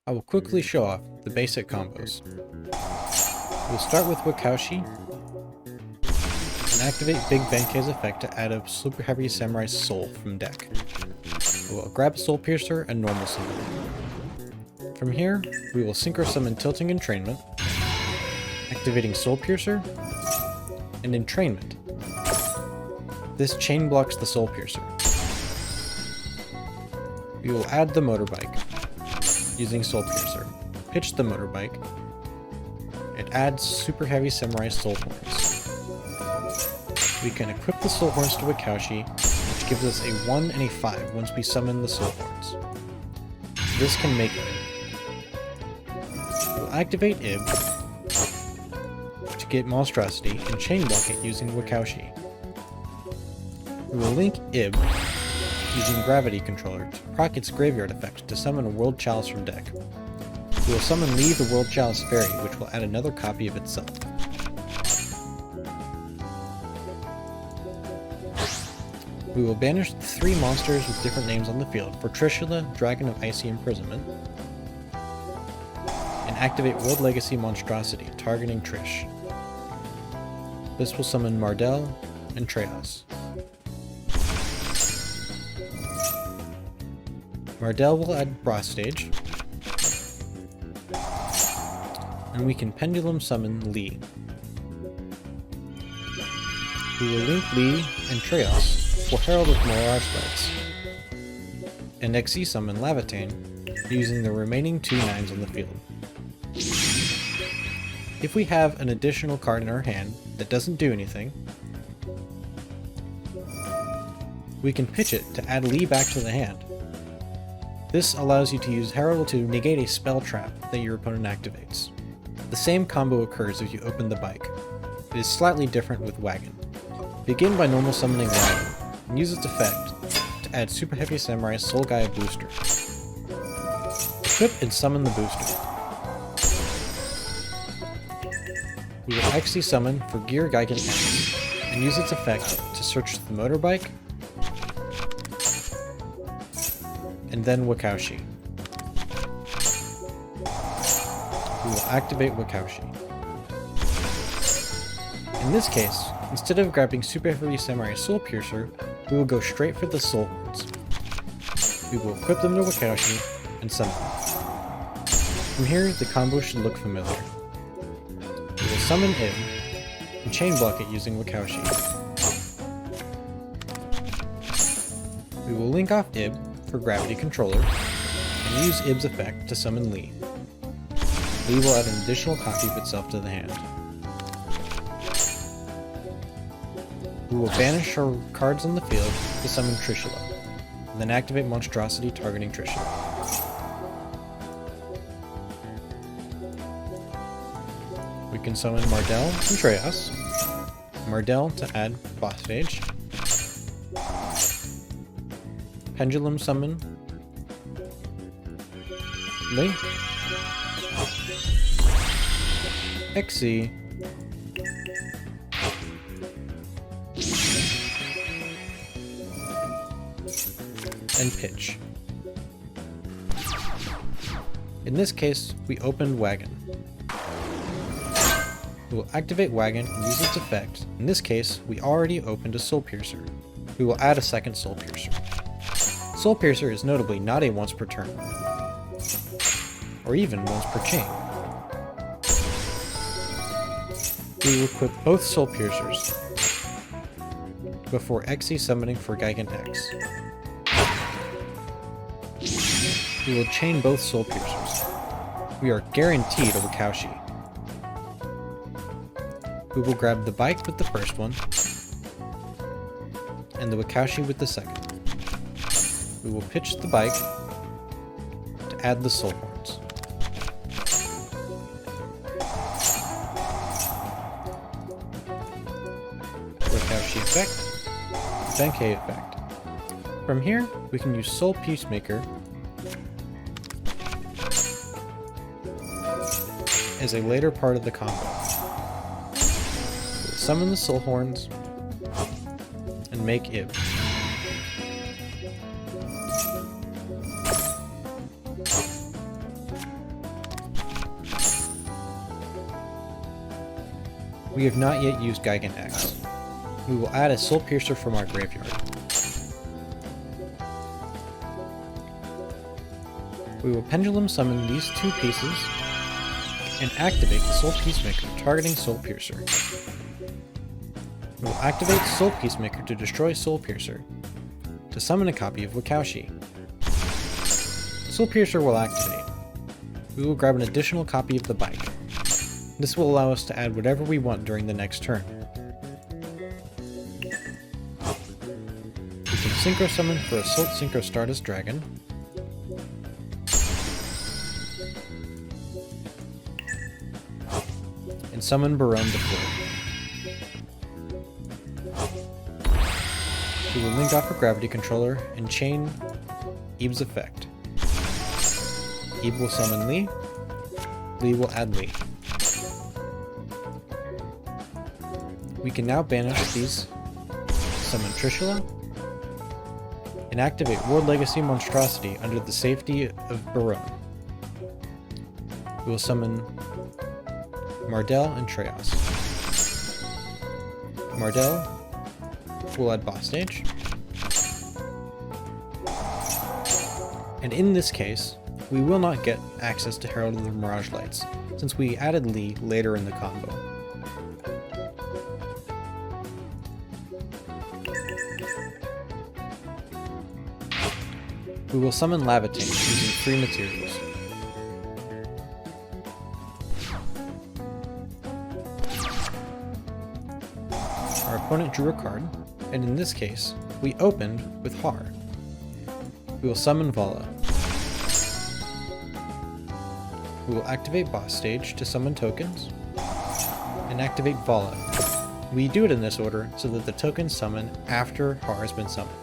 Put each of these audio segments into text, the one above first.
I will quickly show off the basic combos. We'll start with Wakaushi and activate Big Benkei's effect to add a Superheavy Samurai Soul from deck. We'll grab Soul Piercer and normal summon. From here, we will Synchro Summon Tilting Entrainment, activating Soul Piercer, and Entrainment. This chain blocks the Soul Piercer. We will add the Motorbike, using Soul Piercer. Pitch the Motorbike. It adds Superheavy Samurai Soul Horns. We can equip the Soul Horns to Wakaushi, which gives us a 1 and a 5 once we summon the Soul Horns. This can make Ib. We'll activate Ib to get Monstrosity and Chain Block it using Wakaushi. We will link Ib using Gravity Controller to proc its Graveyard effect to summon a World Chalice from deck. We will summon Lee the World Chalice Fairy, which will add another copy of itself. We will banish the 3 monsters with different names on the field for Trishula, Dragon of Icy Imprisonment, and activate World Legacy Monstrosity, targeting Trish. This will summon Mardell and Trejas. Mardell will add Bra Stage, and we can Pendulum Summon Lee. We will link Lee and Trejas for Herald of Mirage Lights, and XE Summon Lavatane using the remaining 2 9s on the field. If we have an additional card in our hand that doesn't do anything, we can pitch it to add Lee back to the hand. This allows you to use Herald to negate a spell trap that your opponent activates. The same combo occurs if you open the bike. It is slightly different with Wagon. Begin by normal summoning Wagon, and use its effect to add Superheavy Samurai Soul Gaia Booster. Equip and summon the booster. We will XC summon for Gear Gigan X, and use its effect to search the Motorbike, and then Wakaushi. We will activate Wakaushi. In this case, instead of grabbing Superheavy Samurai Soul Piercer, we will go straight for the Soul Horns. We will equip them to Wakaushi and summon them. From here, the combo should look familiar. We will summon Ib and chain block it using Wakaushi. We will link off Ib for Gravity Controller, and use Ib's effect to summon Lee. Lee will add an additional copy of itself to the hand. We will banish our cards on the field to summon Trishula, and then activate Monstrosity targeting Trishula. We can summon Mardell and Trejas. Mardell to add Boss Stage. Pendulum Summon Link XC and Pitch. In this case, we opened Wagon. We will activate Wagon and use its effect. In this case, we already opened a Soul Piercer. We will add a second Soul Piercer. Soul Piercer is notably not a once per turn, or even once per chain. We will equip both Soul Piercers before XE summoning for Gigan X. We will chain both Soul Piercers. We are guaranteed a Wakaushi. We will grab the bike with the first one, and the Wakaushi with the second. We will pitch the bike to add the Soul Horns. Wakaushi effect, Benkei effect. From here, we can use Soul Peacemaker as a later part of the combo. We'll summon the Soul Horns and make Ib. We have not yet used Gigan X. We will add a Soul Piercer from our graveyard. We will Pendulum Summon these 2 pieces and activate the Soul Peacemaker, targeting Soul Piercer. We will activate Soul Peacemaker to destroy Soul Piercer, to summon a copy of Wakaushi. The Soul Piercer will activate. We will grab an additional copy of the bike. This will allow us to add whatever we want during the next turn. We can Synchro Summon for Assault Synchro Stardust Dragon. And summon Baronne de Fleur. We will link off a Gravity Controller and chain Eve's effect. Eve will summon Lee. Lee will add Lee. We can now banish these, summon Trishula, and activate World Legacy Monstrosity under the safety of Baronne. We will summon Mardell and Treos. Mardell will add boss stage. And in this case, we will not get access to Herald of the Mirage Lights, since we added Lee later in the combo. We will summon Levitate using 3 materials. Our opponent drew a card, and in this case, we opened with Har. We will summon Vala. We will activate Boss Stage to summon tokens, and activate Vala. We do it in this order so that the tokens summon after Har has been summoned.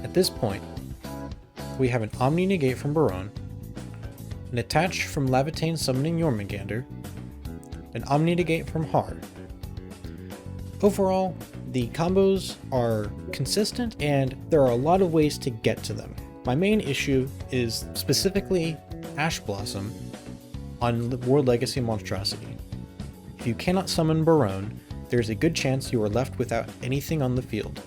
At this point, we have an Omni Negate from Baronne, an Attach from Levitain summoning Jormungandr, an Omni Negate from Har. Overall, the combos are consistent and there are a lot of ways to get to them. My main issue is specifically Ash Blossom on World Legacy Monstrosity. If you cannot summon Baronne, there's a good chance you are left without anything on the field.